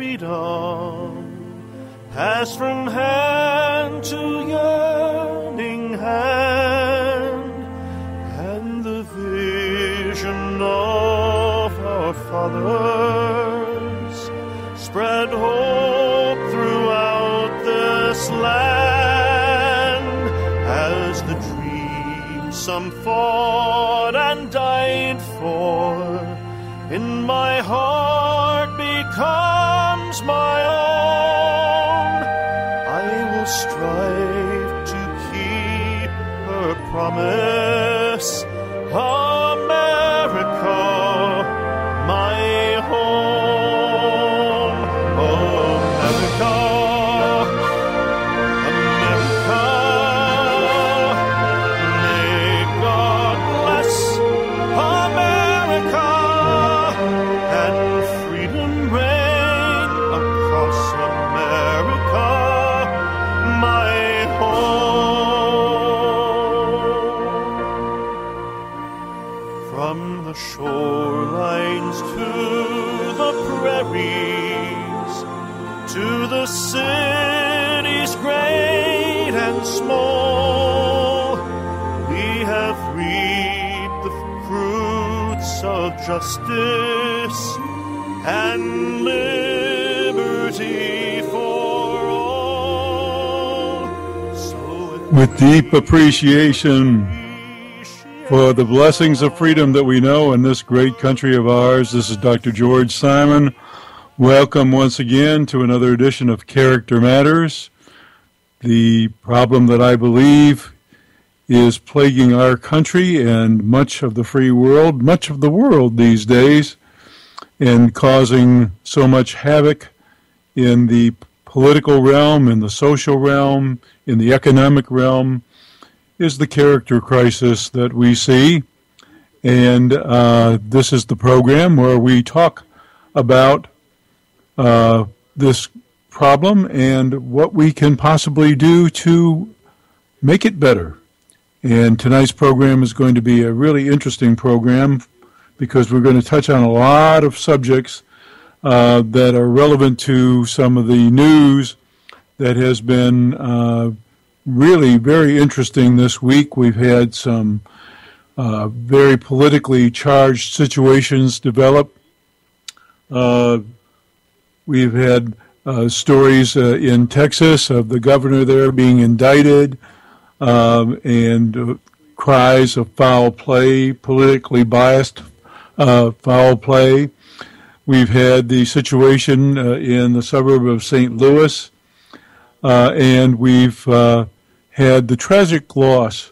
freedom, pass from hand to yearning hand, and the vision of our fathers spread hope throughout this land, as the dream some fought and died for in my heart becomes my own. I will strive to keep her promise, America, my home. America, America, may God bless America, and freedom reign across America, my home. From the shorelines to the prairies, to the cities great and small, we have reaped the fruits of justice and liberty for all. So With deep appreciation for the blessings of freedom that we know in this great country of ours, this is Dr. George Simon. Welcome once again to another edition of Character Matters. The problem that I believe is plaguing our country and much of the free world, much of the world these days, and causing so much havoc in the political realm, in the social realm, in the economic realm, is the character crisis that we see. And this is the program where we talk about this problem and what we can possibly do to make it better. And tonight's program is going to be a really interesting program because we're going to touch on a lot of subjects that are relevant to some of the news that has been really very interesting this week. We've had some very politically charged situations develop. We've had stories in Texas of the governor there being indicted, and cries of foul play, politically biased foul play. We've had the situation in the suburb of St. Louis, and we've had the tragic loss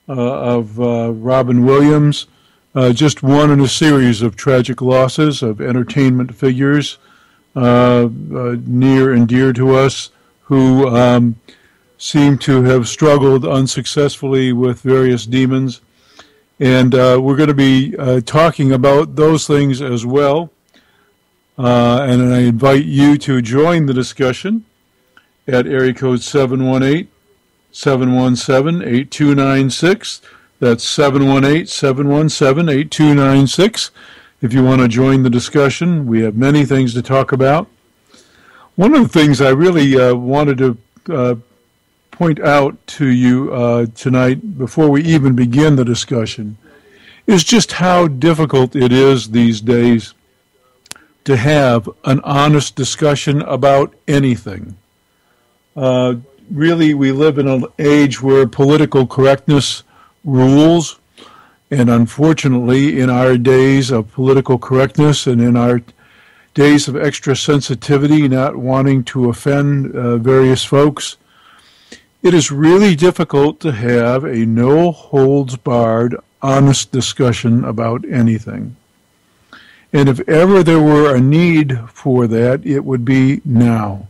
of Robin Williams, just one in a series of tragic losses of entertainment figures near and dear to us who seem to have struggled unsuccessfully with various demons. And we're going to be talking about those things as well. And I invite you to join the discussion at area code 718-717-8296. That's 718-717-8296. If you want to join the discussion, we have many things to talk about. One of the things I really wanted to point out to you tonight, before we even begin the discussion, is just how difficult it is these days to have an honest discussion about anything. Really, we live in an age where political correctness rules, and unfortunately, in our days of political correctness and in our days of extra sensitivity, not wanting to offend various folks, it is really difficult to have a no-holds-barred, honest discussion about anything. And if ever there were a need for that, it would be now.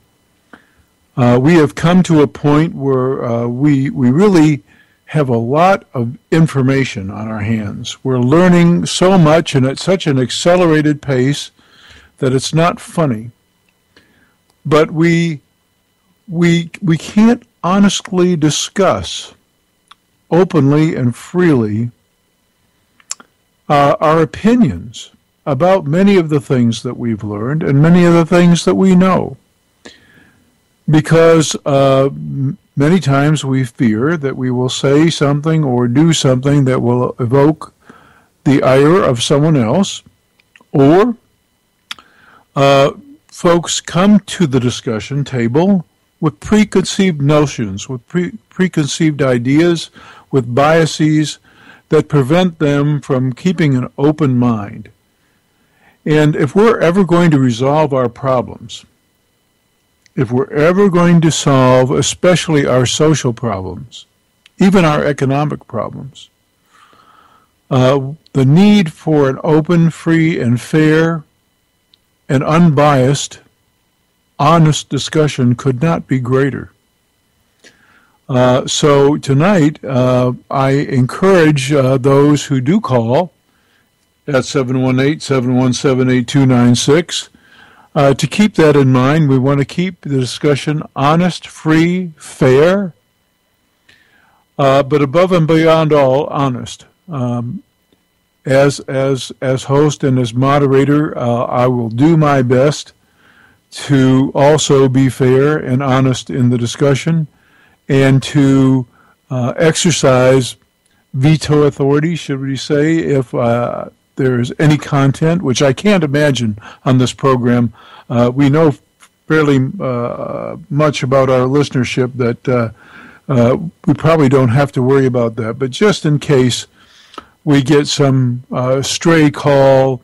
We have come to a point where we really have a lot of information on our hands. We're learning so much and at such an accelerated pace that it's not funny. But we can't honestly discuss openly and freely our opinions about many of the things that we've learned and many of the things that we know. Because many times we fear that we will say something or do something that will evoke the ire of someone else, or folks come to the discussion table with preconceived notions, with preconceived ideas, with biases that prevent them from keeping an open mind. And if we're ever going to resolve our problems, if we're ever going to solve especially our social problems, even our economic problems, the need for an open, free, and fair and unbiased, honest discussion could not be greater. So tonight, I encourage those who do call at 718-717-8296 to keep that in mind. We want to keep the discussion honest, free, fair, but above and beyond all, honest. As host and as moderator, I will do my best to also be fair and honest in the discussion, and to exercise veto authority, should we say, if there's any content, which I can't imagine on this program. We know fairly much about our listenership that we probably don't have to worry about that. But just in case we get some stray call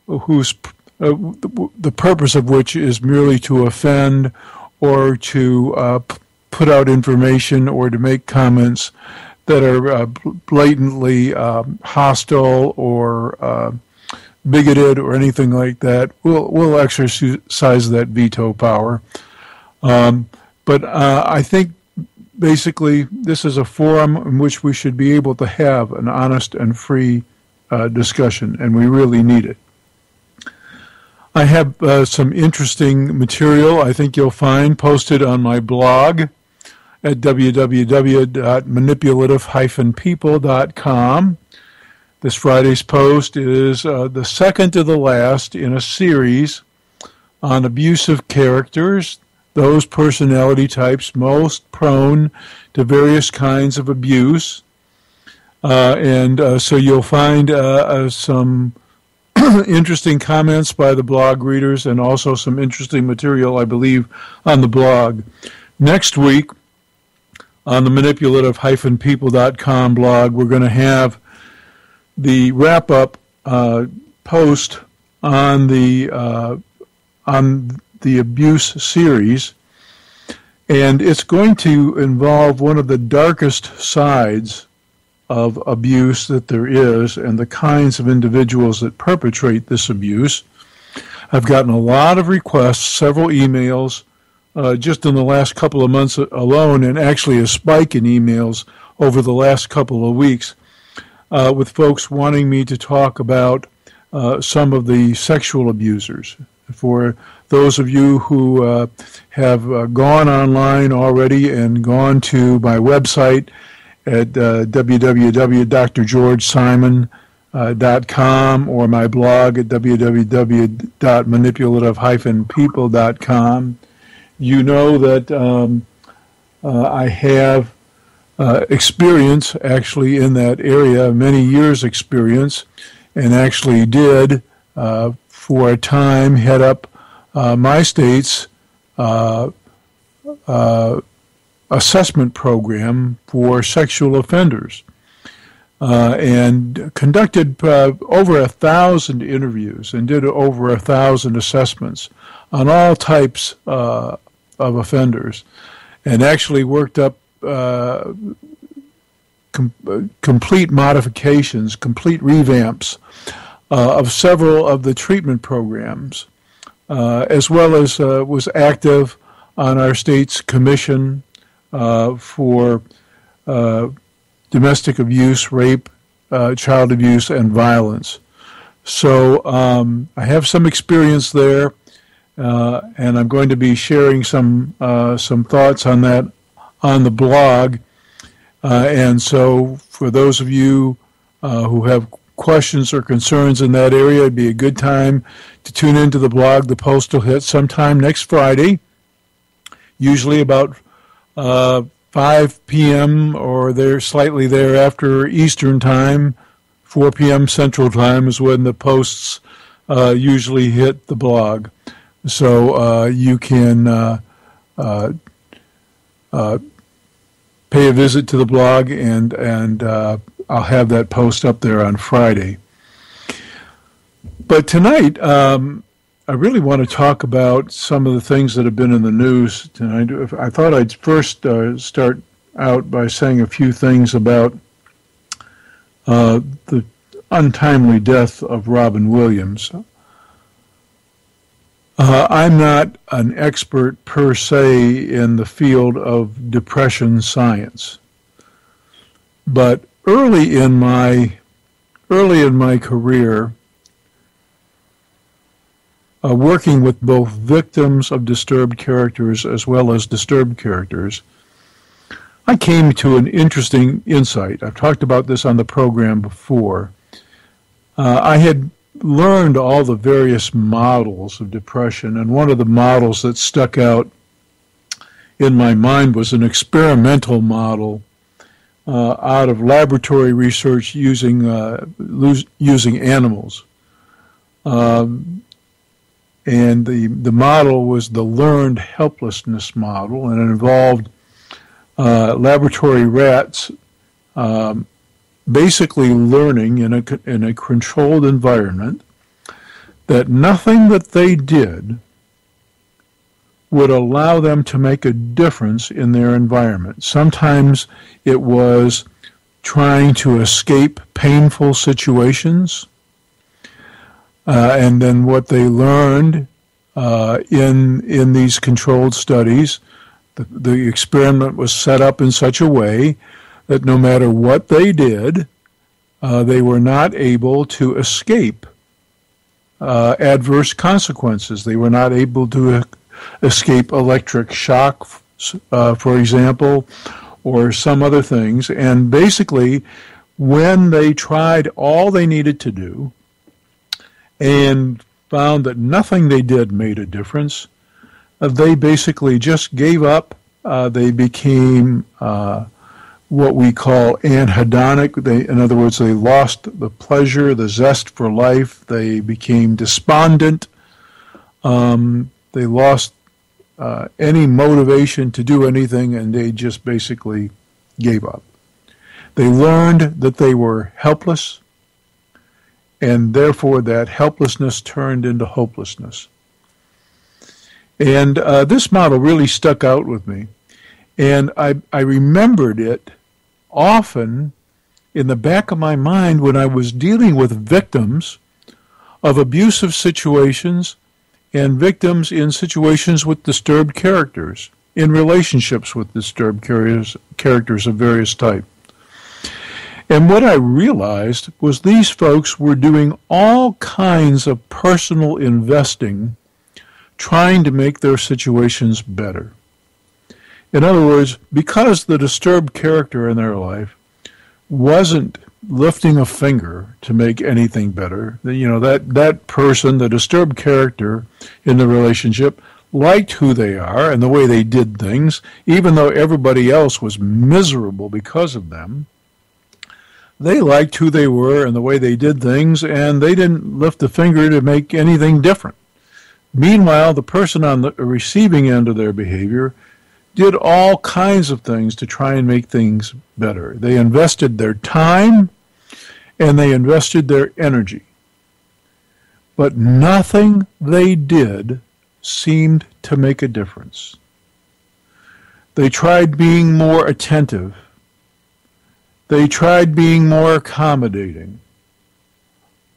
whose the purpose of which is merely to offend or to put out information or to make comments that are blatantly hostile or bigoted or anything like that, we'll exercise that veto power. But I think basically this is a forum in which we should be able to have an honest and free discussion, and we really need it. I have some interesting material I think you'll find posted on my blog at www.manipulative-people.com. This Friday's post is the second to the last in a series on abusive characters, those personality types most prone to various kinds of abuse. So you'll find some interesting comments by the blog readers and also some interesting material, I believe, on the blog. Next week, on the manipulative-people.com blog, we're going to have the wrap-up post on the abuse series, and it's going to involve one of the darkest sides of abuse that there is and the kinds of individuals that perpetrate this abuse. I've gotten a lot of requests, several emails, just in the last couple of months alone, and actually a spike in emails over the last couple of weeks, with folks wanting me to talk about some of the sexual abusers. For those of you who have gone online already and gone to my website at www.drgeorgesimon.com or my blog at www.manipulative-people.com, you know that I have experience actually in that area, many years experience, and actually did for a time head up my state's assessment program for sexual offenders, and conducted over 1,000 interviews and did over 1,000 assessments on all types of offenders, and actually worked up complete modifications, complete revamps of several of the treatment programs, as well as was active on our state's commission for domestic abuse, rape, child abuse, and violence. So I have some experience there, and I'm going to be sharing some thoughts on that on the blog. And so for those of you who have questions or concerns in that area, it'd be a good time to tune into the blog. The post will hit sometime next Friday, usually about 5 p.m. or slightly thereafter Eastern Time. 4 p.m. Central Time is when the posts usually hit the blog. So you can pay a visit to the blog, and I'll have that post up there on Friday. But tonight, I really want to talk about some of the things that have been in the news tonight. I thought I'd first start out by saying a few things about the untimely death of Robin Williams. I'm not an expert per se in the field of depression science, but early in my career, working with both victims of disturbed characters as well as disturbed characters, I came to an interesting insight. I've talked about this on the program before. I had learned all the various models of depression, and one of the models that stuck out in my mind was an experimental model out of laboratory research using animals. And the model was the learned helplessness model, and it involved laboratory rats basically learning in a controlled environment that nothing that they did would allow them to make a difference in their environment. Sometimes it was trying to escape painful situations, and then what they learned in these controlled studies, the experiment was set up in such a way that no matter what they did, they were not able to escape adverse consequences. They were not able to escape electric shock, for example, or some other things. And basically, when they tried all they needed to do and found that nothing they did made a difference, they basically just gave up. They became what we call anhedonic. In other words, they lost the pleasure, the zest for life. They became despondent. They lost any motivation to do anything, and they just basically gave up. They learned that they were helpless, and therefore that helplessness turned into hopelessness. And this model really stuck out with me. And I remembered it often in the back of my mind when I was dealing with victims of abusive situations and victims in situations with disturbed characters, in relationships with disturbed characters of various types. And what I realized was these folks were doing all kinds of personal investing trying to make their situations better. In other words, because the disturbed character in their life wasn't lifting a finger to make anything better, that person, the disturbed character in the relationship, liked who they are and the way they did things, even though everybody else was miserable because of them. They liked who they were and the way they did things, and they didn't lift a finger to make anything different. Meanwhile, the person on the receiving end of their behavior did all kinds of things to try and make things better. They invested their time and they invested their energy. But nothing they did seemed to make a difference. They tried being more attentive. They tried being more accommodating.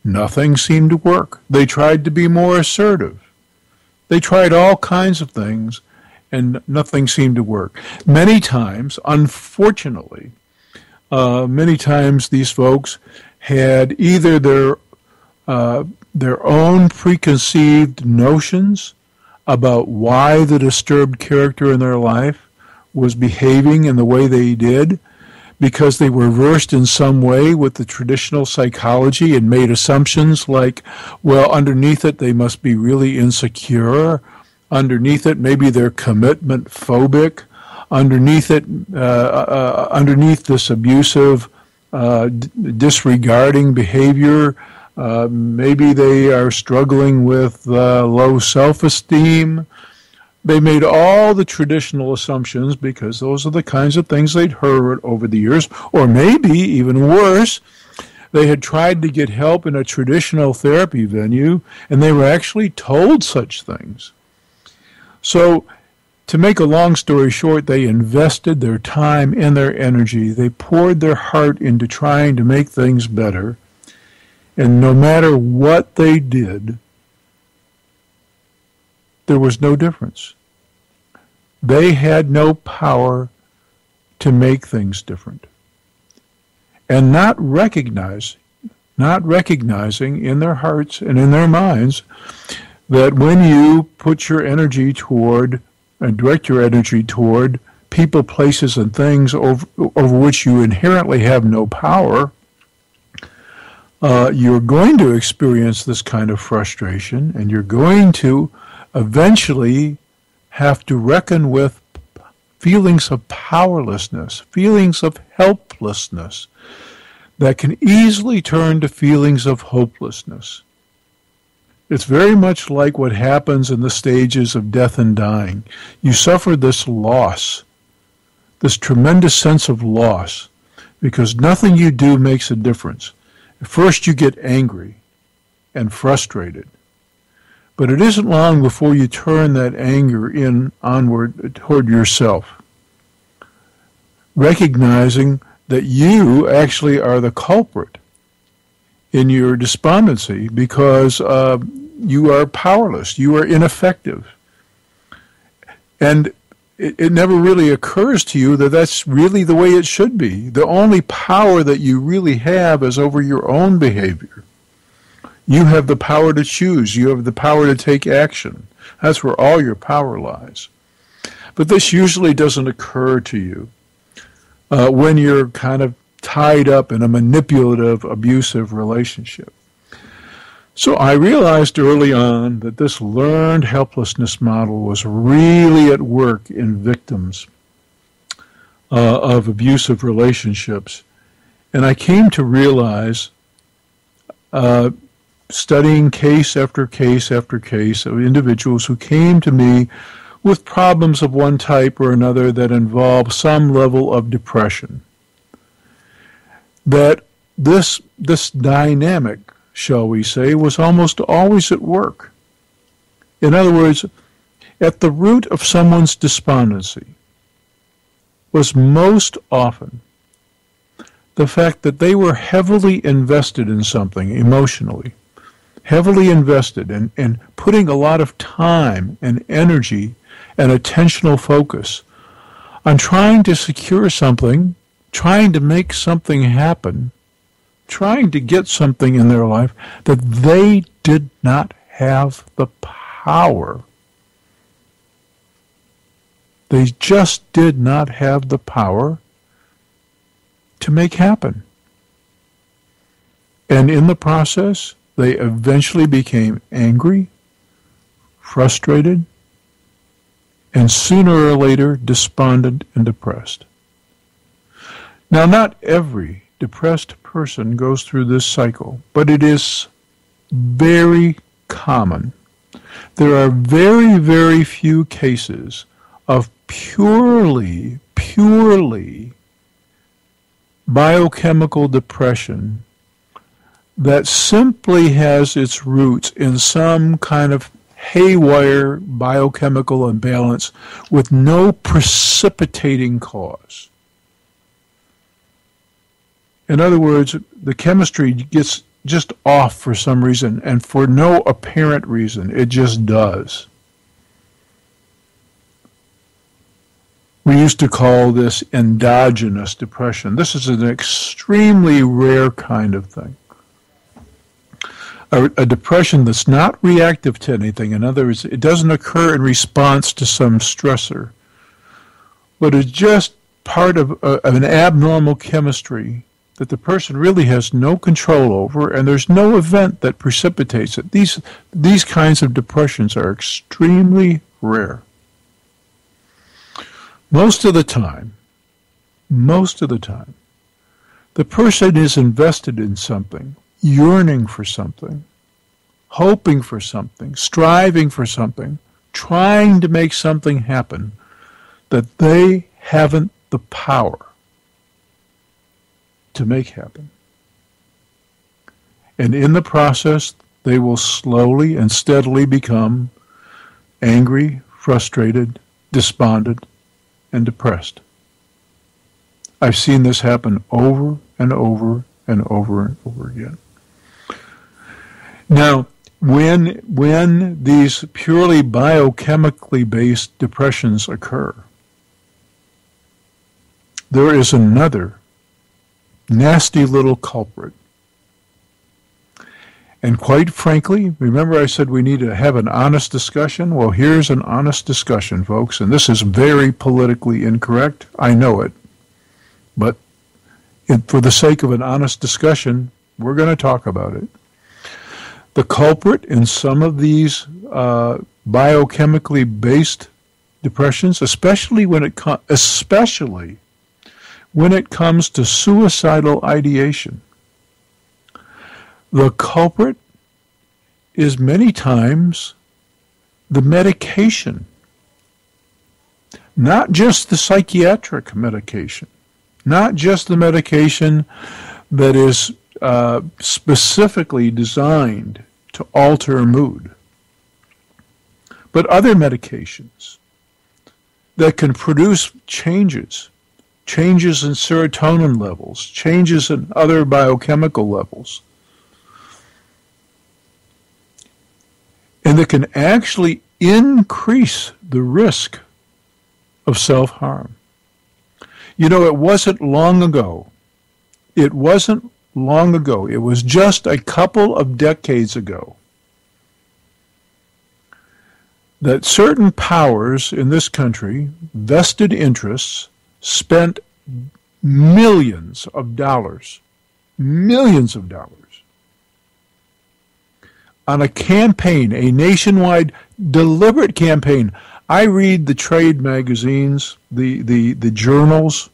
Nothing seemed to work. They tried to be more assertive. They tried all kinds of things, and nothing seemed to work. Many times, unfortunately, these folks had either their own preconceived notions about why the disturbed character in their life was behaving in the way they did. because they were versed in some way with the traditional psychology and made assumptions like, well, underneath it they must be really insecure. Underneath it, maybe they're commitment phobic. Underneath it, underneath this abusive, disregarding behavior, maybe they are struggling with low self-esteem. They made all the traditional assumptions because those are the kinds of things they'd heard over the years. Or maybe, even worse, they had tried to get help in a traditional therapy venue, and they were actually told such things. So, to make a long story short, they invested their time and their energy. They poured their heart into trying to make things better. And no matter what they did, there was no difference. They had no power to make things different. And not recognizing in their hearts and in their minds that when you put your energy toward and direct your energy toward people, places, and things over which you inherently have no power, you're going to experience this kind of frustration, and you're going to eventually have to reckon with feelings of powerlessness, feelings of helplessness that can easily turn to feelings of hopelessness. It's very much like what happens in the stages of death and dying. You suffer this loss, this tremendous sense of loss, because nothing you do makes a difference. At first you get angry and frustrated, but it isn't long before you turn that anger onward toward yourself, recognizing that you actually are the culprit in your despondency because you are powerless, you are ineffective. And it never really occurs to you that that's really the way it should be. The only power that you really have is over your own behavior. You have the power to choose. You have the power to take action. That's where all your power lies. But this usually doesn't occur to you when you're kind of tied up in a manipulative, abusive relationship. So I realized early on that this learned helplessness model was really at work in victims of abusive relationships. And I came to realize, studying case after case after case of individuals who came to me with problems of one type or another that involve some level of depression, that this dynamic, shall we say, was almost always at work. In other words, at the root of someone's despondency was most often the fact that they were heavily invested in something emotionally, heavily invested in putting a lot of time and energy and attentional focus on trying to secure something, trying to make something happen, trying to get something in their life that they did not have the power. They just did not have the power to make happen. And in the process, they eventually became angry, frustrated, and sooner or later despondent and depressed. Now, not every depressed person goes through this cycle, but it is very common. There are very, very few cases of purely biochemical depression that simply has its roots in some kind of haywire biochemical imbalance with no precipitating cause. In other words, the chemistry gets just off for some reason, and for no apparent reason. It just does. We used to call this endogenous depression. This is an extremely rare kind of thing. A depression that's not reactive to anything. In other words, it doesn't occur in response to some stressor, but it just part of an abnormal chemistry that the person really has no control over, and there's no event that precipitates it. These kinds of depressions are extremely rare. Most of the time, the person is invested in something, yearning for something, hoping for something, striving for something, trying to make something happen that they haven't the power to make happen. And in the process, they will slowly and steadily become angry, frustrated, despondent, and depressed. I've seen this happen over and over and over and over again. Now, when these purely biochemically based depressions occur, there is another nasty little culprit. And quite frankly, remember I said we need to have an honest discussion? Well, here's an honest discussion, folks, and this is very politically incorrect. I know it. But for the sake of an honest discussion, we're going to talk about it. The culprit in some of these biochemically based depressions, especially when it comes to suicidal ideation, the culprit is many times the medication, not just the psychiatric medication, not just the medication that is specifically designed to alter mood, but other medications that can produce changes in serotonin levels, changes in other biochemical levels, and that can actually increase the risk of self-harm. You know, it wasn't long ago. It was just a couple of decades ago that certain powers in this country, vested interests, spent millions of dollars on a campaign, a nationwide deliberate campaign. I read the trade magazines, the journals,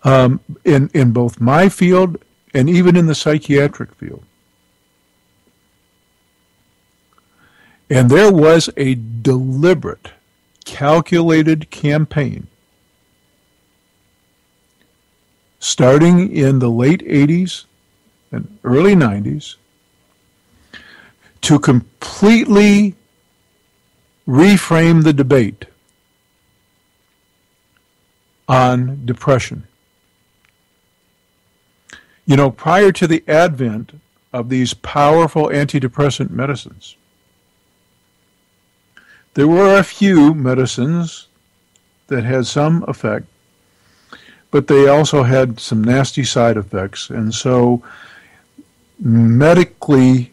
in both my field and even in the psychiatric field. And there was a deliberate, calculated campaign starting in the late 80s and early 90s to completely reframe the debate on depression. You know, prior to the advent of these powerful antidepressant medicines, there were a few medicines that had some effect, but they also had some nasty side effects. And so strictly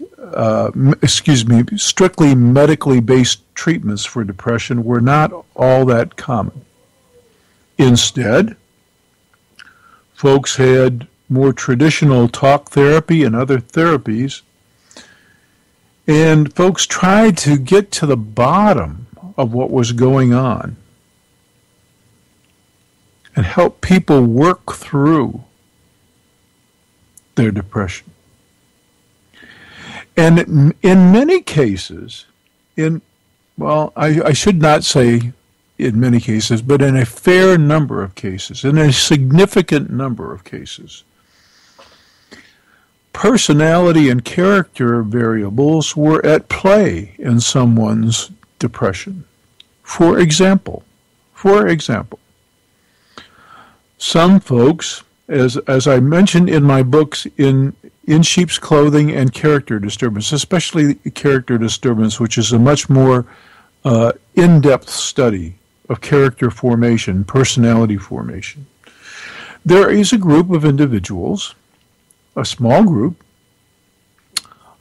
medically based treatments for depression were not all that common. Instead, folks had more traditional talk therapy and other therapies, and folks tried to get to the bottom of what was going on and help people work through their depression. And in many cases, I should not say in many cases, but in a fair number of cases, in a significant number of cases, personality and character variables were at play in someone's depression. For example, some folks, as I mentioned in my books, in Sheep's Clothing and Character Disturbance, especially character disturbance, which is a much more in-depth study of character formation, personality formation. There is a group of individuals, a small group,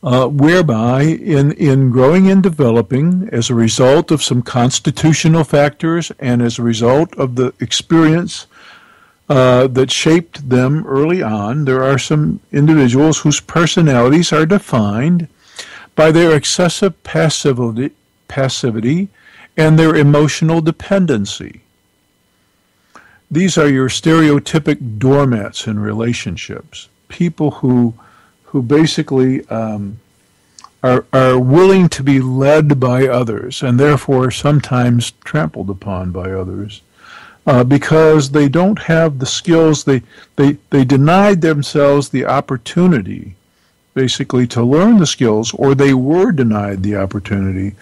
whereby in growing and developing as a result of some constitutional factors and as a result of the experience that shaped them early on, there are some individuals whose personalities are defined by their excessive passivity and their emotional dependency. These are your stereotypic doormats in relationships, people who basically are willing to be led by others and therefore sometimes trampled upon by others because they don't have the skills. They denied themselves the opportunity basically to learn the skills, or they were denied the opportunity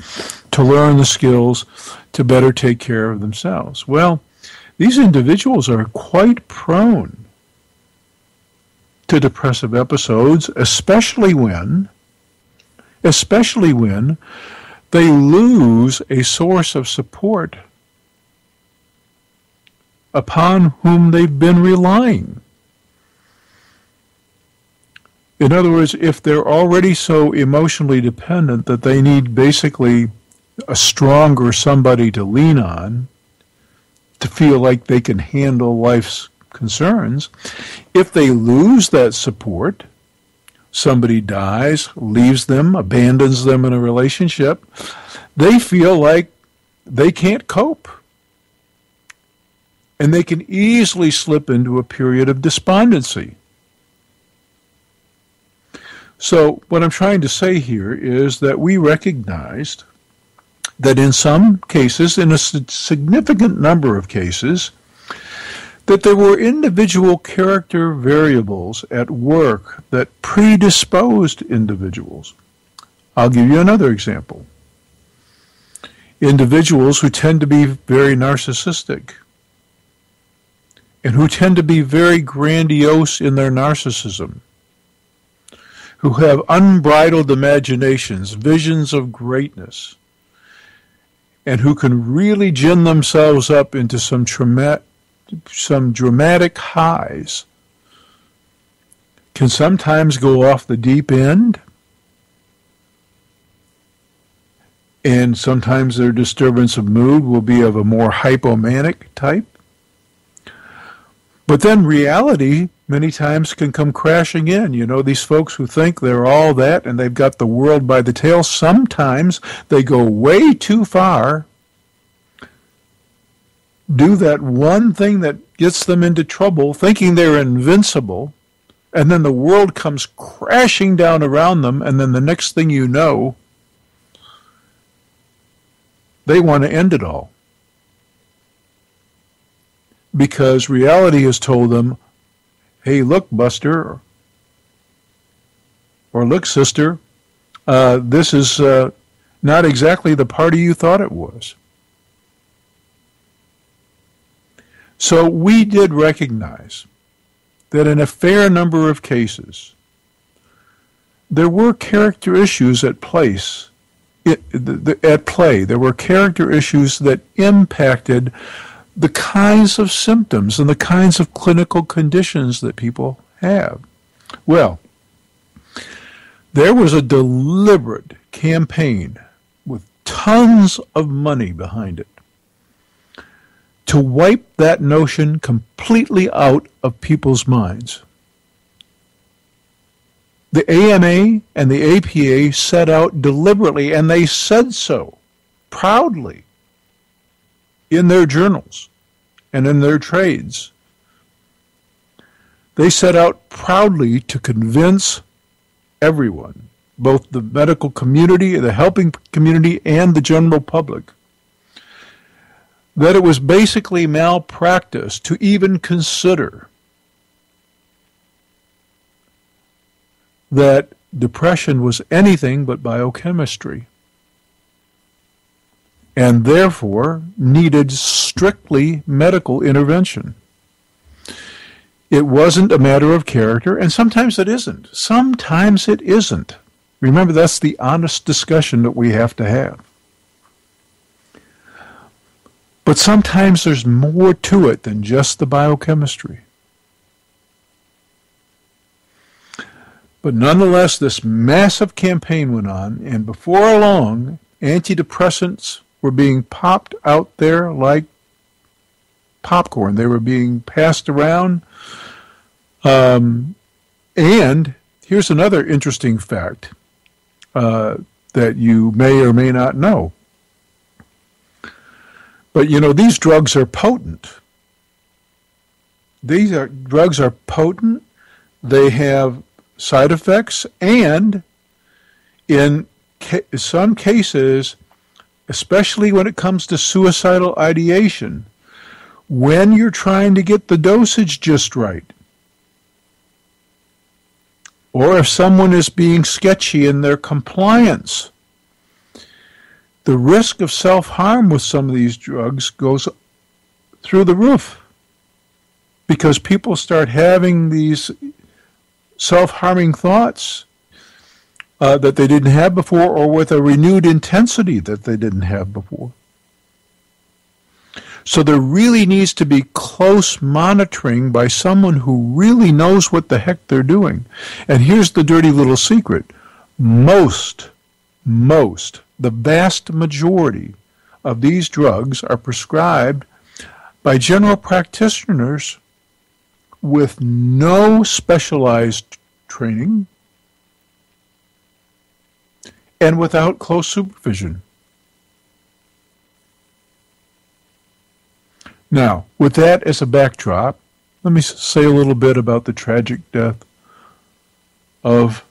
to learn the skills to better take care of themselves. Well, these individuals are quite prone to depressive episodes, especially when they lose a source of support upon whom they've been relying. In other words, if they're already so emotionally dependent that they need basically a stronger somebody to lean on to feel like they can handle life's concerns, if they lose that support, somebody dies, leaves them, abandons them in a relationship, they feel like they can't cope. And they can easily slip into a period of despondency. So what I'm trying to say here is that we recognized that in some cases, in a significant number of cases, that there were individual character variables at work that predisposed individuals. I'll give you another example. Individuals who tend to be very narcissistic and who tend to be very grandiose in their narcissism, who have unbridled imaginations, visions of greatness, and who can really gin themselves up into some dramatic highs, can sometimes go off the deep end, and sometimes their disturbance of mood will be of a more hypomanic type. But then reality many times can come crashing in. You know, these folks who think they're all that and they've got the world by the tail, sometimes they go way too far, do that one thing that gets them into trouble, thinking they're invincible, and then the world comes crashing down around them, and then the next thing you know, they want to end it all. Because reality has told them, hey, look, Buster, or look, sister, this is not exactly the party you thought it was. So we did recognize that in a fair number of cases, there were character issues at play. There were character issues that impacted the kinds of symptoms and the kinds of clinical conditions that people have. Well, there was a deliberate campaign with tons of money behind it to wipe that notion completely out of people's minds. The AMA and the APA set out deliberately, and they said so proudly in their journals and in their trades. They set out proudly to convince everyone, both the medical community, the helping community, and the general public, that it was basically malpractice to even consider that depression was anything but biochemistry, and therefore needed strictly medical intervention. It wasn't a matter of character, and sometimes it isn't. Sometimes it isn't. Remember, that's the honest discussion that we have to have. But sometimes there's more to it than just the biochemistry. But nonetheless, this massive campaign went on, and before long, antidepressants were being popped out there like popcorn. They were being passed around. And here's another interesting fact that you may or may not know. But, you know, these drugs are potent. Drugs are potent. They have side effects, and in some cases, especially when it comes to suicidal ideation, when you're trying to get the dosage just right, or if someone is being sketchy in their compliance, the risk of self-harm with some of these drugs goes through the roof, because people start having these self-harming thoughts that they didn't have before, or with a renewed intensity that they didn't have before. So there really needs to be close monitoring by someone who really knows what the heck they're doing. And here's the dirty little secret. The vast majority of these drugs are prescribed by general practitioners with no specialized training and without close supervision. Now, with that as a backdrop, let me say a little bit about the tragic death of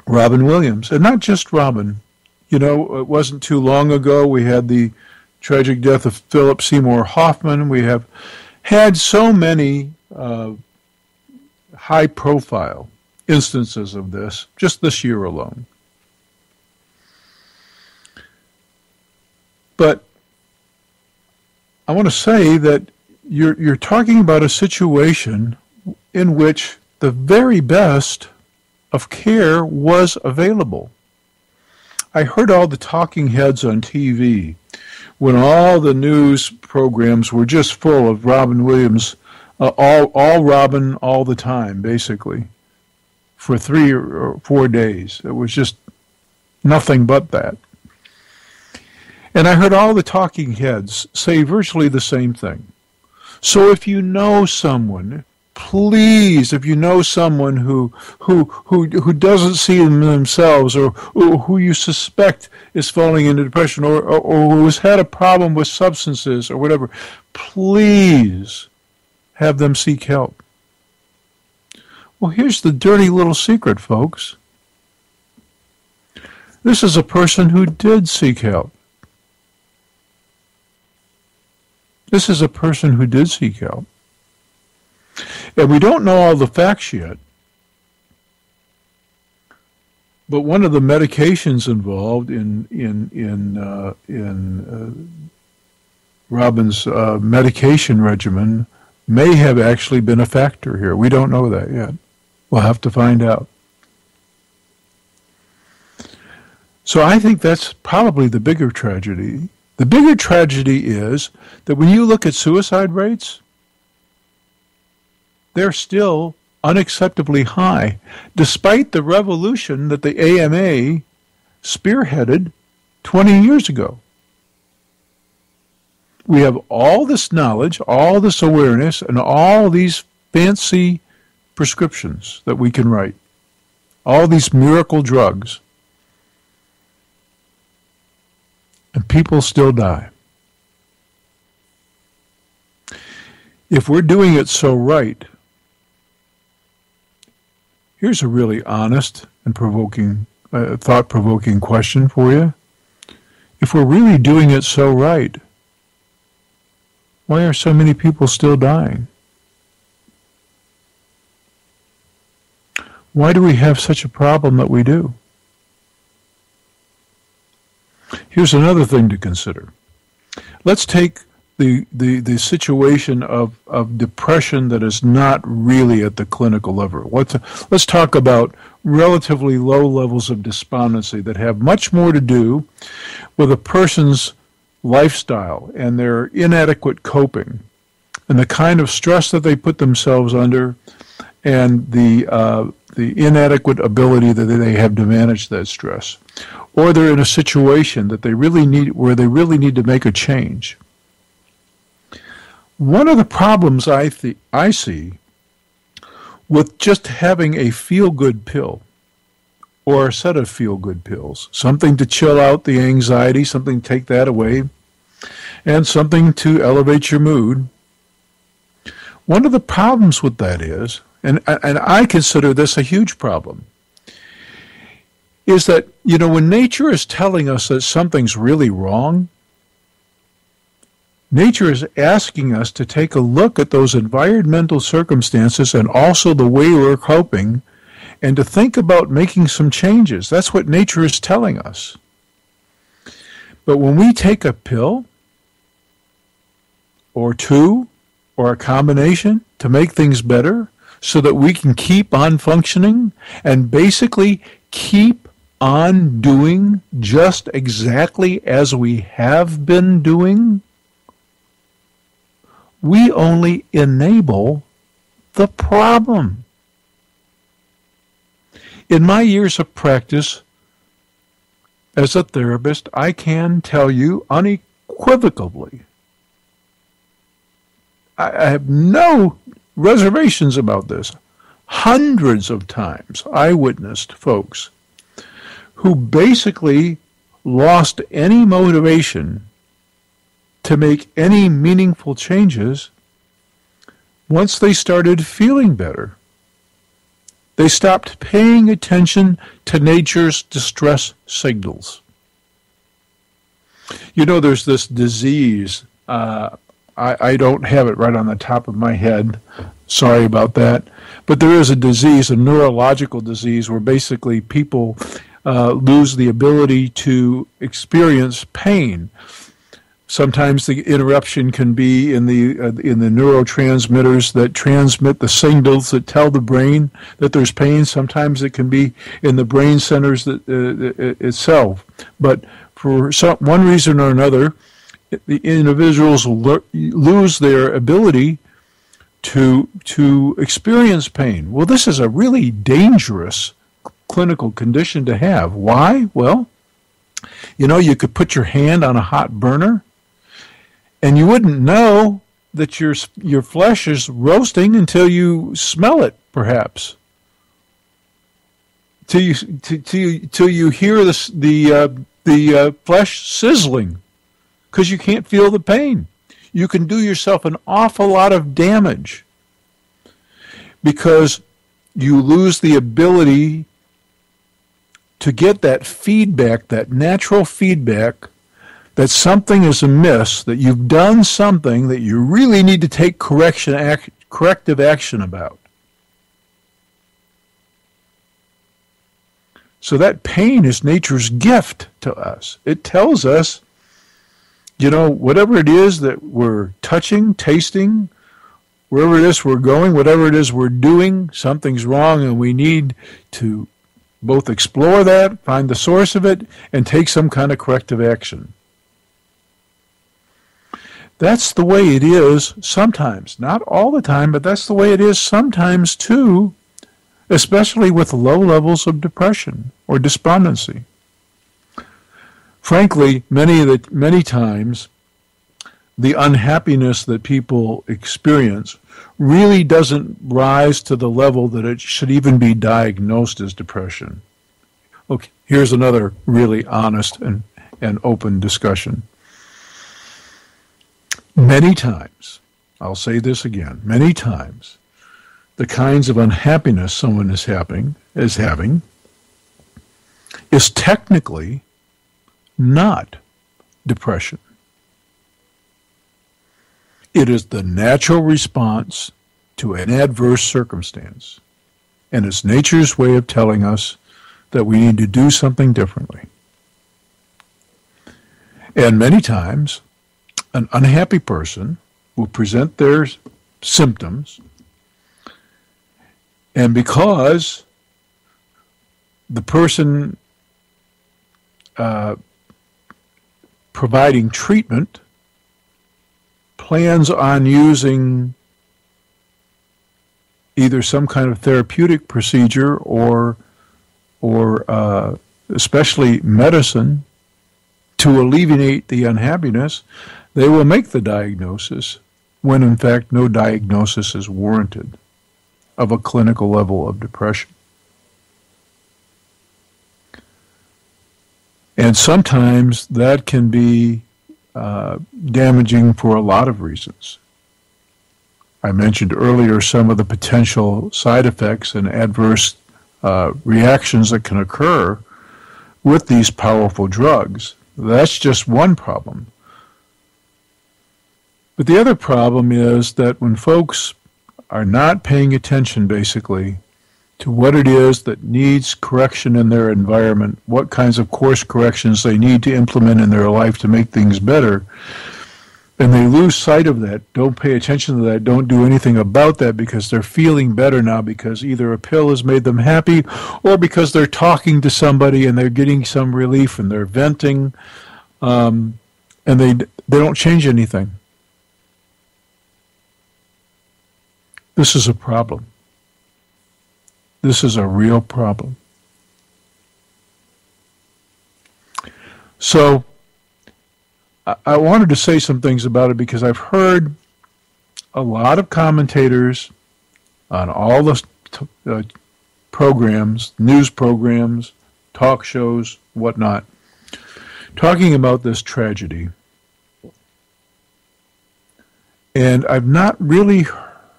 Robin Williams. And not just Robin. You know, it wasn't too long ago we had the tragic death of Philip Seymour Hoffman. We have had so many high-profile instances of this just this year alone. But I want to say that you're talking about a situation in which the very best of care was available. I heard all the talking heads on TV when all the news programs were just full of Robin Williams, all Robin all the time, basically, for 3 or 4 days. It was just nothing but that. And I heard all the talking heads say virtually the same thing. So if you know someone, please, if you know someone who doesn't see themselves, or who you suspect is falling into depression, or who has had a problem with substances or whatever, please have them seek help. Well, here's the dirty little secret, folks. This is a person who did seek help. This is a person who did seek help. And we don't know all the facts yet. But one of the medications involved in Robin's medication regimen may have actually been a factor here. We don't know that yet. We'll have to find out. So I think that's probably the bigger tragedy. The bigger tragedy is that when you look at suicide rates, they're still unacceptably high, despite the revolution that the AMA spearheaded 20 years ago. We have all this knowledge, all this awareness, and all these fancy prescriptions that we can write, all these miracle drugs, and people still die. If we're doing it so right, here's a really honest and thought-provoking question for you. If we're really doing it so right, why are so many people still dying? Why do we have such a problem that we do? Here's another thing to consider. Let's take the situation of depression that is not really at the clinical level. Let's talk about relatively low levels of despondency that have much more to do with a person's lifestyle and their inadequate coping and the kind of stress that they put themselves under and the inadequate ability that they have to manage that stress, or they're in a situation that they really need, where they really need to make a change. One of the problems I see with just having a feel-good pill or a set of feel-good pills, something to chill out the anxiety, something to take that away, and something to elevate your mood. One of the problems with that is, and I consider this a huge problem, is that, when nature is telling us that something's really wrong, nature is asking us to take a look at those environmental circumstances and also the way we're coping, and to think about making some changes. That's what nature is telling us. But when we take a pill, or two, or a combination to make things better, so that we can keep on functioning and basically keep on doing just exactly as we have been doing, we only enable the problem. In my years of practice as a therapist, I can tell you unequivocally, I have no reservations about this. Hundreds of times I witnessed folks who basically lost any motivation to make any meaningful changes once they started feeling better. They stopped paying attention to nature's distress signals. There's this disease, I don't have it right on the top of my head. Sorry about that. But there is a disease, a neurological disease, where basically people lose the ability to experience pain. Sometimes the interruption can be in the neurotransmitters that transmit the signals that tell the brain that there's pain. Sometimes it can be in the brain centers itself. But for one reason or another, the individuals lose their ability to experience pain. Well, this is a really dangerous clinical condition to have. Why? Well, you could put your hand on a hot burner, and you wouldn't know that your flesh is roasting until you smell it, perhaps. Till you hear the flesh sizzling, because you can't feel the pain. You can do yourself an awful lot of damage because you lose the ability to get that feedback, that natural feedback, that something is amiss, that you've done something that you really need to take corrective action about. So that pain is nature's gift to us. It tells us, whatever it is that we're touching, tasting, wherever it is we're going, whatever it is we're doing, something's wrong, and we need to both explore that, find the source of it, and take some kind of corrective action. That's the way it is sometimes. Not all the time, but that's the way it is sometimes too, especially with low levels of depression or despondency. Frankly, many times, the unhappiness that people experience really doesn't rise to the level that it should even be diagnosed as depression. Okay, here's another really honest and open discussion. Many times, I'll say this again, many times, the kinds of unhappiness someone is having is technically not depression. It is the natural response to an adverse circumstance, and it's nature's way of telling us that we need to do something differently. And many times, an unhappy person will present their symptoms, and because the person providing treatment plans on using either some kind of therapeutic procedure or especially medicine to alleviate the unhappiness, they will make the diagnosis when in fact no diagnosis is warranted of a clinical level of depression. And sometimes that can be damaging for a lot of reasons. I mentioned earlier some of the potential side effects and adverse reactions that can occur with these powerful drugs. That's just one problem. But the other problem is that when folks are not paying attention, basically, to what it is that needs correction in their environment, what kinds of course corrections they need to implement in their life to make things better, and they lose sight of that, don't pay attention to that, don't do anything about that because they're feeling better now because either a pill has made them happy or because they're talking to somebody and they're getting some relief and they're venting, and they don't change anything. This is a problem. This is a real problem. So I wanted to say some things about it because I've heard a lot of commentators on all the programs, news programs, talk shows, whatnot, talking about this tragedy. And I've not really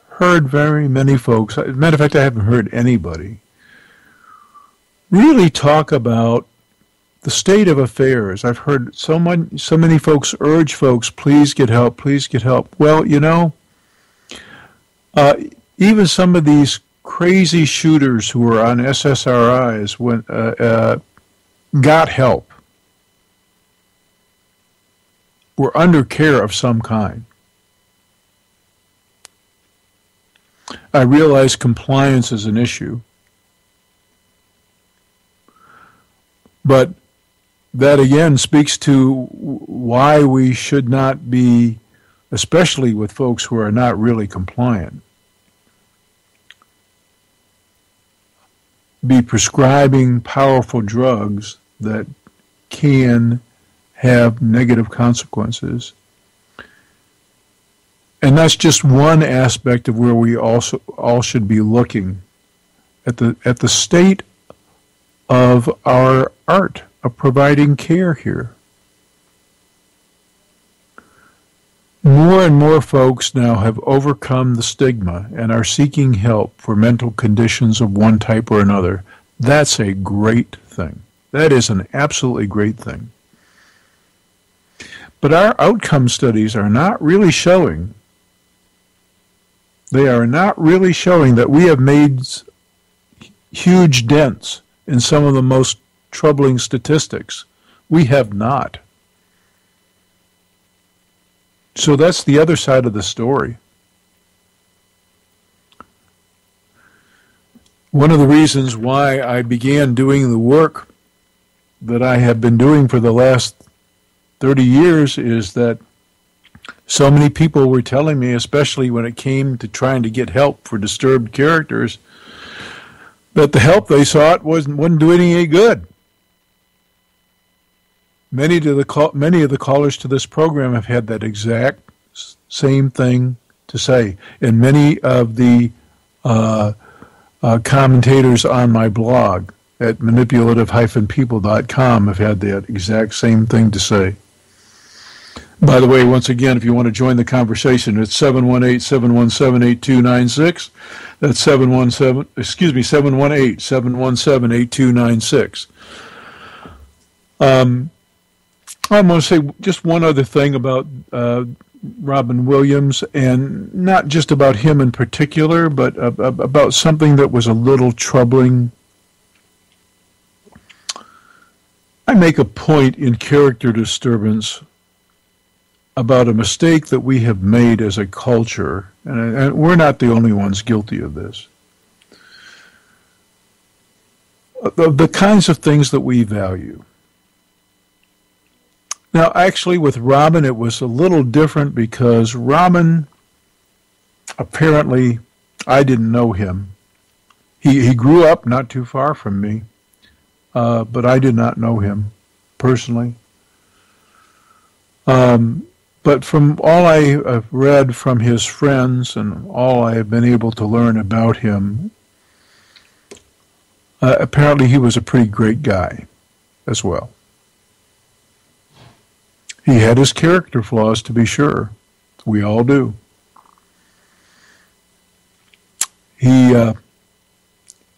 heard very many folks, as a matter of fact, I haven't heard anybody really talk about the state of affairs. I've heard so many folks urge folks, please get help, please get help. Well, you know, even some of these crazy shooters who were on SSRIs got help, were under care of some kind. I realize compliance is an issue, but that again speaks to why we should not be, especially with folks who are not really compliant, be prescribing powerful drugs that can have negative consequences. And that's just one aspect of where we also all should be looking at the state of our art of providing care here. More and more folks now have overcome the stigma and are seeking help for mental conditions of one type or another. That's a great thing. That is an absolutely great thing. But our outcome studies are not really showing that we have made huge dents in some of the most troubling statistics. We have not. So that's the other side of the story. One of the reasons why I began doing the work that I have been doing for the last 30 years is that so many people were telling me, especially when it came to trying to get help for disturbed characters, that the help they sought wouldn't do any good. Many of the callers to this program have had that exact same thing to say, and many of the commentators on my blog at manipulative-people.com have had that exact same thing to say. By the way, once again, if you want to join the conversation, it's 718-717-8296. That's 718-717-8296. I'm going to say just one other thing about Robin Williams, and not just about him in particular, but about something that was a little troubling. I make a point in Character Disturbance about a mistake that we have made as a culture, and we're not the only ones guilty of this. The kinds of things that we value. Now, actually, with Robin, it was a little different because Robin apparently I didn't know him. He grew up not too far from me, but I did not know him personally. But from all I have read from his friends and all I have been able to learn about him, apparently he was a pretty great guy as well. He had his character flaws, to be sure. We all do. He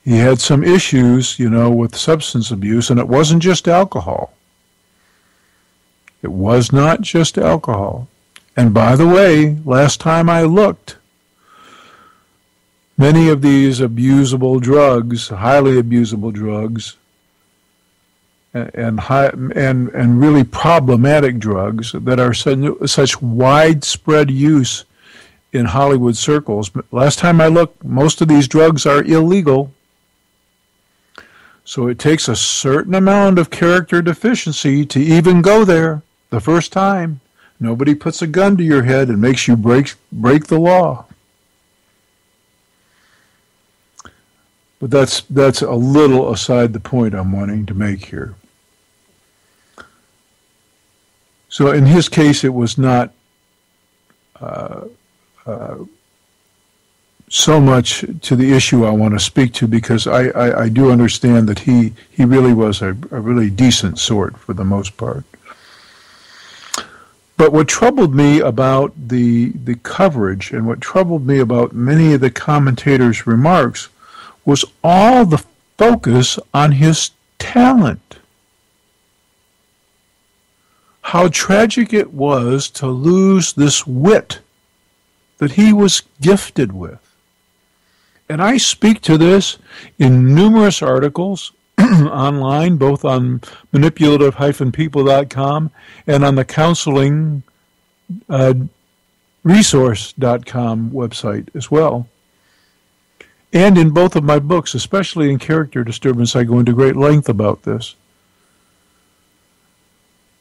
had some issues, with substance abuse, and it wasn't just alcohol. It was not just alcohol. And by the way, last time I looked, many of these abusable drugs, highly abusable drugs, and really problematic drugs that are such widespread use in Hollywood circles. Last time I looked, most of these drugs are illegal. So it takes a certain amount of character deficiency to even go there the first time. Nobody puts a gun to your head and makes you break the law. But that's a little aside the point I'm wanting to make here. So in his case, it was not so much to the issue I want to speak to, because I do understand that he really was a really decent sort for the most part. But what troubled me about the coverage, and what troubled me about many of the commentators' remarks, was all the focus on his talent. How tragic it was to lose this wit that he was gifted with. And I speak to this in numerous articles online, both on manipulative-people.com and on the counselingresource.com website as well. And in both of my books, especially in Character Disturbance, I go into great length about this.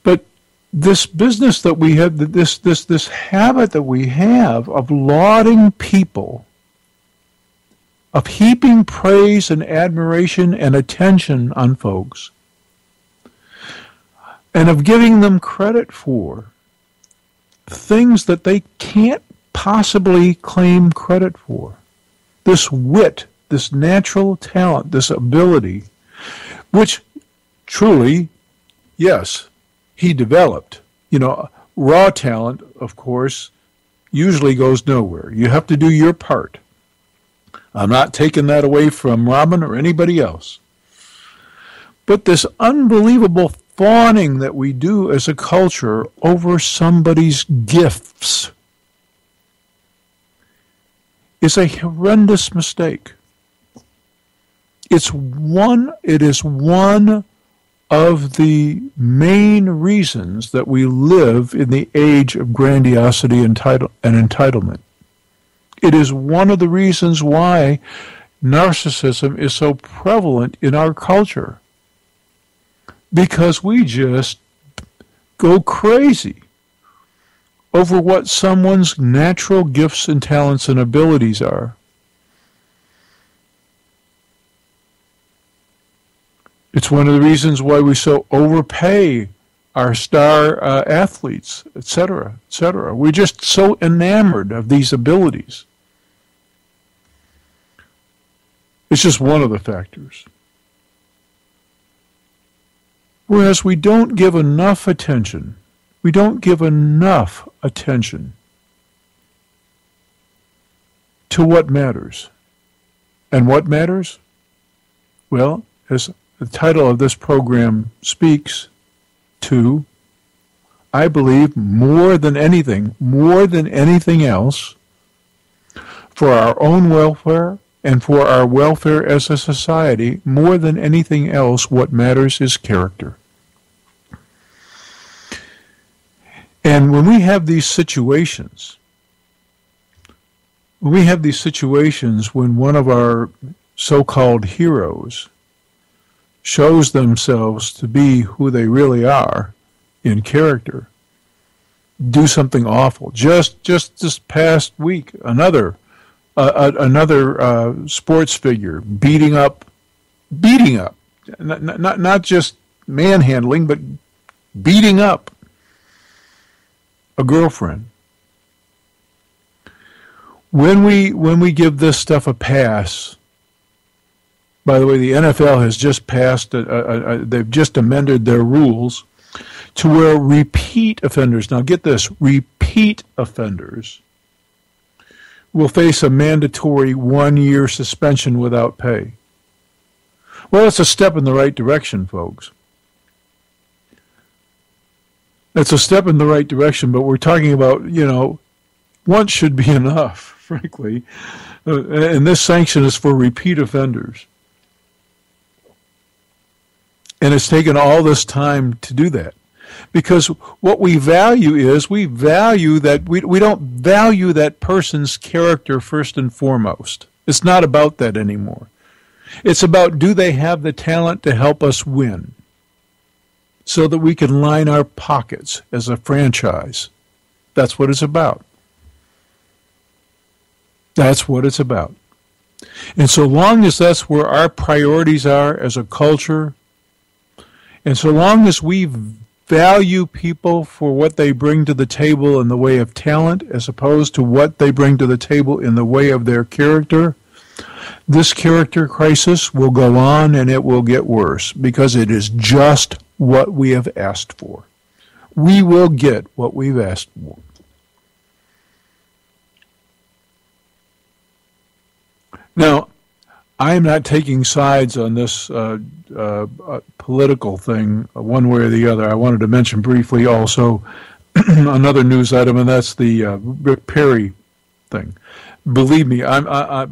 But this business that we have, this habit that we have of lauding people, of heaping praise and admiration and attention on folks, and of giving them credit for things that they can't possibly claim credit for. This wit, this natural talent, this ability, which truly, yes, he developed. Raw talent, of course, usually goes nowhere. You have to do your part. I'm not taking that away from Robin or anybody else. But this unbelievable fawning that we do as a culture over somebody's gifts is a horrendous mistake. It is one of the main reasons that we live in the age of grandiosity and entitlement. It is one of the reasons why narcissism is so prevalent in our culture. Because we just go crazy over what someone's natural gifts and talents and abilities are. It's one of the reasons why we so overpay our star athletes, etc., etc. We're just so enamored of these abilities. It's just one of the factors. Whereas we don't give enough attention to what matters. And what matters? Well, as the title of this program speaks to, I believe, more than anything else, for our own welfare and for our welfare as a society, more than anything else, what matters is character. And when we have these situations, when one of our so-called heroes shows themselves to be who they really are in character, do something awful. Just this past week, another another sports figure beating up, not just manhandling, but beating up a girlfriend. When we give this stuff a pass, by the way, the NFL has just passed, they've just amended their rules to where repeat offenders, now get this, repeat offenders will face a mandatory 1-year suspension without pay. Well, it's a step in the right direction, folks. It's a step in the right direction, but we're talking about, once should be enough, frankly. And this sanction is for repeat offenders. And it's taken all this time to do that. Because what we value is, we don't value that person's character first and foremost. It's not about that anymore. It's about, do they have the talent to help us win so that we can line our pockets as a franchise? That's what it's about. That's what it's about. And so long as that's where our priorities are as a culture, and so long as we value people for what they bring to the table in the way of talent as opposed to what they bring to the table in the way of their character, this character crisis will go on and it will get worse because it is just what we have asked for. We will get what we've asked for. Now, I am not taking sides on this political thing one way or the other. I wanted to mention briefly also another news item, and that's the Rick Perry thing. Believe me, I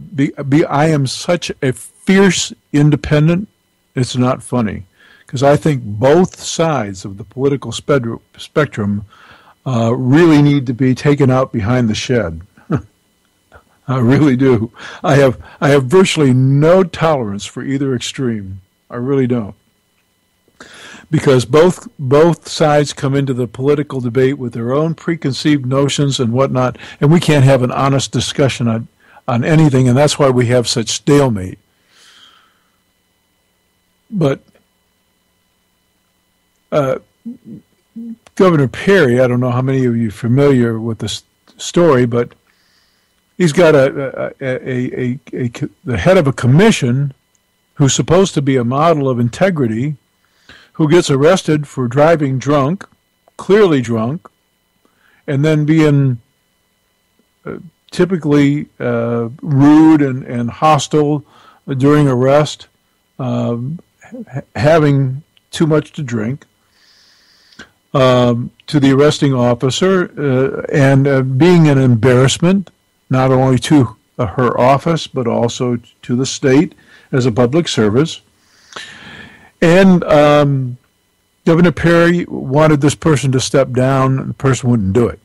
am such a fierce independent, it's not funny. Because I think both sides of the political spectrum really need to be taken out behind the shed. I really do. I have virtually no tolerance for either extreme. I really don't. Because both sides come into the political debate with their own preconceived notions and whatnot, and we can't have an honest discussion on anything, and that's why we have such stalemate. But Governor Perry, I don't know how many of you are familiar with this story, but he's got the head of a commission who's supposed to be a model of integrity, who gets arrested for driving drunk, clearly drunk, and then being typically rude and hostile during arrest, having too much to drink, to the arresting officer, and being an embarrassment, not only to her office, but also to the state as a public service. And Governor Perry wanted this person to step down, and the person wouldn't do it.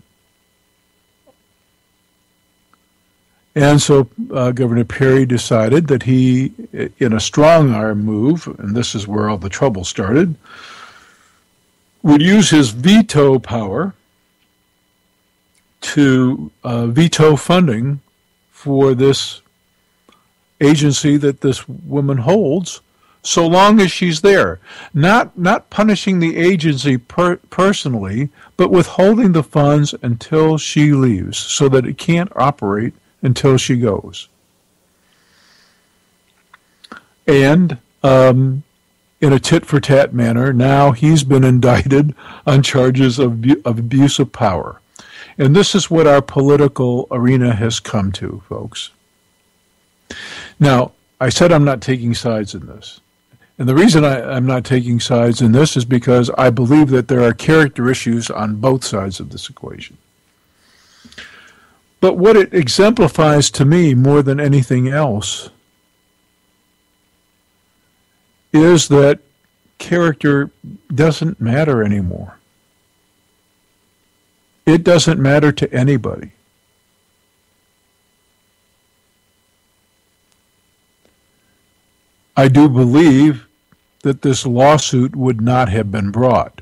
And so Governor Perry decided that he, in a strong-arm move, and this is where all the trouble started, would use his veto power to veto funding for this agency that this woman holds, so long as she's there. Not punishing the agency personally, but withholding the funds until she leaves, so that it can't operate until she goes. And in a tit-for-tat manner, now he's been indicted on charges of abuse of power. And this is what our political arena has come to, folks. Now, I said I'm not taking sides in this. And the reason I'm not taking sides in this is because I believe that there are character issues on both sides of this equation. But what it exemplifies to me more than anything else is that character doesn't matter anymore. It doesn't matter to anybody. I do believe that this lawsuit would not have been brought.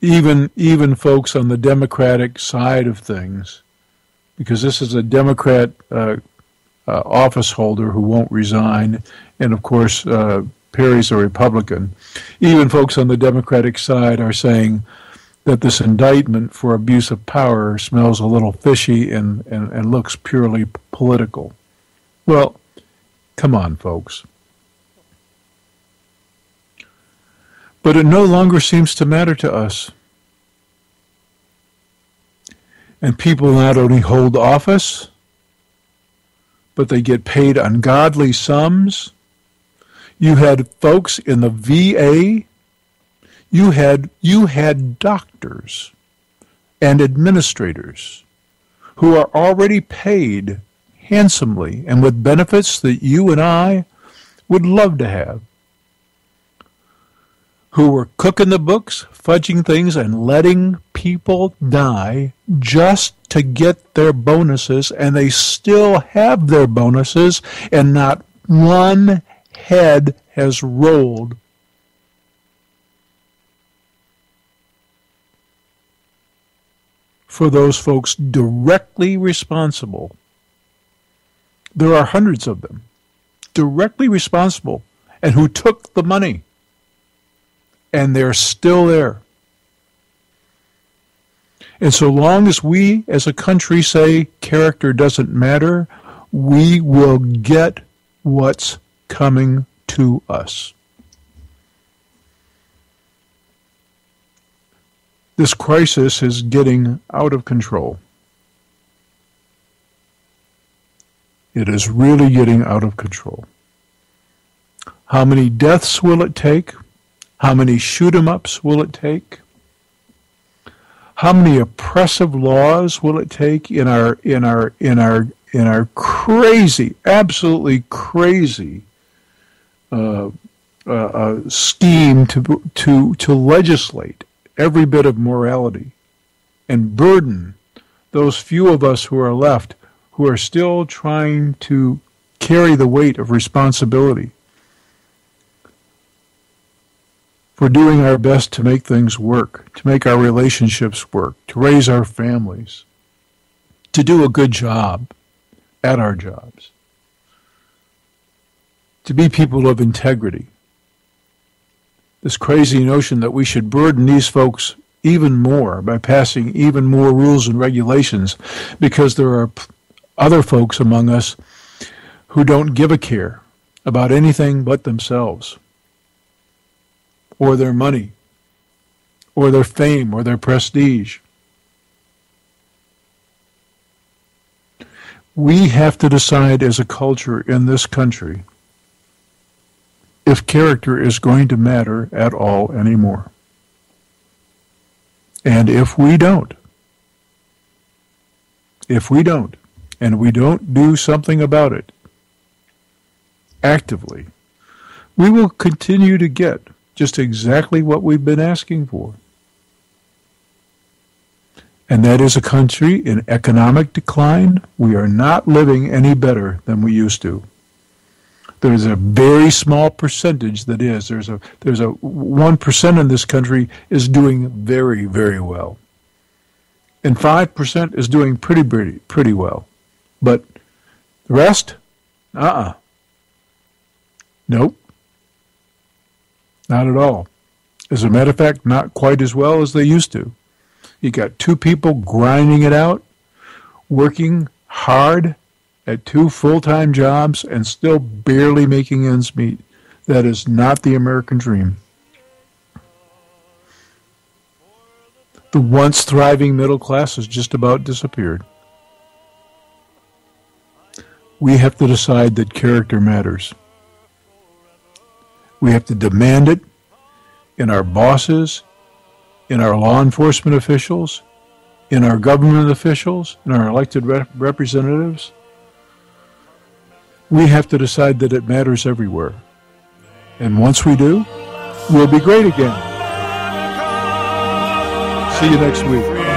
even folks on the Democratic side of things, because this is a Democrat office holder who won't resign, and of course Perry's a Republican. Even folks on the Democratic side are saying that this indictment for abuse of power smells a little fishy and looks purely political. Well, come on, folks. But it no longer seems to matter to us. And people not only hold office, but they get paid ungodly sums. You had folks in the VA, you had doctors and administrators who are already paid handsomely and with benefits that you and I would love to have, who were cooking the books, fudging things, and letting people die just to get their bonuses, and they still have their bonuses, and not one head has rolled. For those folks directly responsible. There are hundreds of them, directly responsible, and who took the money. And they're still there. And so long as we as a country say character doesn't matter, we will get what's coming to us. This crisis is getting out of control. It is really getting out of control. How many deaths will it take? How many shoot-em-ups will it take? How many oppressive laws will it take in our crazy, absolutely crazy scheme to legislate every bit of morality and burden those few of us who are left, who are still trying to carry the weight of responsibility for doing our best to make things work, to make our relationships work, to raise our families, to do a good job at our jobs, to be people of integrity. This crazy notion that we should burden these folks even more by passing even more rules and regulations because there are other folks among us who don't give a care about anything but themselves, or their money, or their fame, or their prestige. We have to decide as a culture in this country if character is going to matter at all anymore. And if we don't, and we don't do something about it actively, we will continue to get just exactly what we've been asking for. And that is a country in economic decline. We are not living any better than we used to. There's a very small percentage that is. There's a 1% in this country is doing very, very well. And 5% is doing pretty well. But the rest? Nope. Not at all. As a matter of fact, not quite as well as they used to. You got two people grinding it out, working hard at two full-time jobs and still barely making ends meet. That is not the American dream. The once thriving middle class has just about disappeared. We have to decide that character matters. We have to demand it in our bosses, in our law enforcement officials, in our government officials, in our elected representatives. We have to decide that it matters everywhere. And once we do, we'll be great again. See you next week.